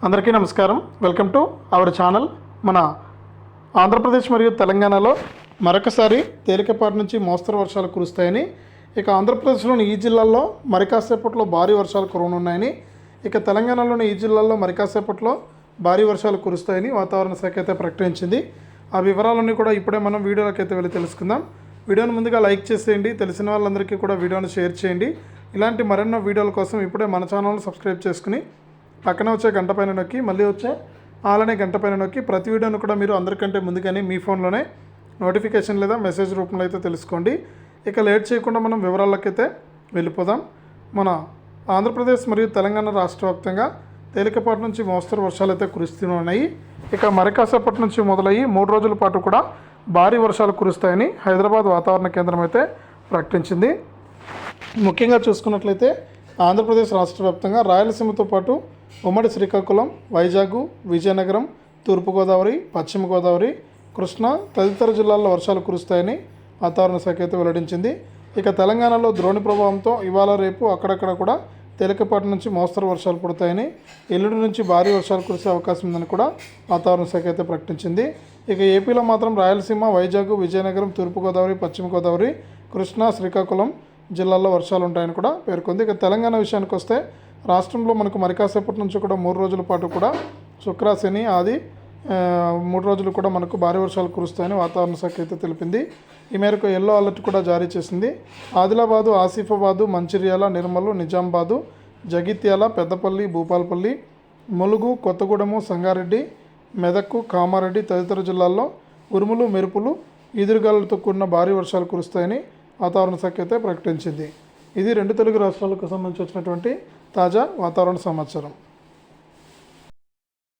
అందరికీ నమస్కారం. Welcome to our channel. మన ఆంధ్రప్రదేశ్ మరియు తెలంగాణలో మరొకసారి తేలికపాటి నుంచి మోస్తరు వర్షాలు కురుస్తాయని, ఇక ఆంధ్రప్రదేశ్లోని ఈ జిల్లాల్లో మరి కాసేపట్లో భారీ వర్షాలు కురవనున్నాయని, ఇక తెలంగాణలోని ఈ జిల్లాల్లో మరి కాసేపట్లో భారీ వర్షాలు కురుస్తాయని వాతావరణ శాఖ అయితే ప్రకటించింది. ఆ వివరాలన్నీ కూడా ఇప్పుడే మనం వీడియోలోకి అయితే వెళ్ళి తెలుసుకుందాం. వీడియోని ముందుగా లైక్ చేసేయండి, తెలిసిన వాళ్ళందరికీ కూడా వీడియోని షేర్ చేయండి. ఇలాంటి మరెన్నో వీడియోల కోసం ఇప్పుడే మన ఛానల్ని సబ్స్క్రైబ్ చేసుకుని పక్కన వచ్చే గంట పైన నొక్కి మళ్ళీ వచ్చే అలానే గంట పైన నొక్కి ప్రతి వీడియోను కూడా మీరు అందరికంటే ముందుగానే మీ ఫోన్లోనే నోటిఫికేషన్ లేదా మెసేజ్ రూపంలో అయితే తెలుసుకోండి. ఇక లేట్ చేయకుండా మనం వివరాలకైతే వెళ్ళిపోదాం. మన ఆంధ్రప్రదేశ్ మరియు తెలంగాణ రాష్ట్ర వ్యాప్తంగా తేలికపాటి నుంచి మోస్తరు వర్షాలు అయితే కురుస్తున్నాయి. ఇక మరి కాసేపటి నుంచి మొదలయ్యి 3 రోజుల పాటు కూడా భారీ వర్షాలు కురుస్తాయని హైదరాబాద్ వాతావరణ కేంద్రం అయితే ప్రకటించింది. ముఖ్యంగా చూసుకున్నట్లయితే ఆంధ్రప్రదేశ్ రాష్ట్ర వ్యాప్తంగా రాయలసీమతో పాటు ఉమ్మడి శ్రీకాకుళం, వైజాగ్, విజయనగరం, తూర్పుగోదావరి, పశ్చిమ గోదావరి, కృష్ణా తదితర జిల్లాల్లో వర్షాలు కురుస్తాయని వాతావరణ శాఖ అయితే వెల్లడించింది. ఇక తెలంగాణలో ద్రోణి ప్రభావంతో ఇవాళ రేపు అక్కడక్కడ కూడా తేలికపాటి నుంచి మోస్తరు వర్షాలు పడతాయని, ఎల్లుండి నుంచి భారీ వర్షాలు కురిసే అవకాశం ఉందని కూడా వాతావరణ శాఖ అయితే ప్రకటించింది. ఇక ఏపీలో మాత్రం రాయలసీమ, వైజాగ్, విజయనగరం, తూర్పుగోదావరి, పశ్చిమ గోదావరి, కృష్ణా, శ్రీకాకుళం జిల్లాల్లో వర్షాలు ఉంటాయని కూడా పేర్కొంది. ఇక తెలంగాణ విషయానికి వస్తే రాష్ట్రంలో మనకు మరి కాసేపటి నుంచి కూడా 3 రోజుల పాటు కూడా శుక్ర, శని, ఆది 3 రోజులు కూడా మనకు భారీ వర్షాలు కురుస్తాయని వాతావరణ శాఖ అయితే తెలిపింది. ఈ మేరకు ఎల్లో అలర్ట్ కూడా జారీ చేసింది. ఆదిలాబాదు, ఆసిఫాబాదు, మంచిర్యాల, నిర్మల్, నిజామాబాదు, జగిత్యాల, పెద్దపల్లి, భూపాలపల్లి, ములుగు, కొత్తగూడెము, సంగారెడ్డి, మెదక్, కామారెడ్డి తదితర జిల్లాల్లో ఉరుములు, మెరుపులు, ఈదురుగాలులతో కూడిన భారీ వర్షాలు కురుస్తాయని వాతావరణ శాఖ అయితే ప్రకటించింది. ఇది 2 తెలుగు రాష్ట్రాలకు సంబంధించి వచ్చినటువంటి తాజా వాతావరణ సమాచారం.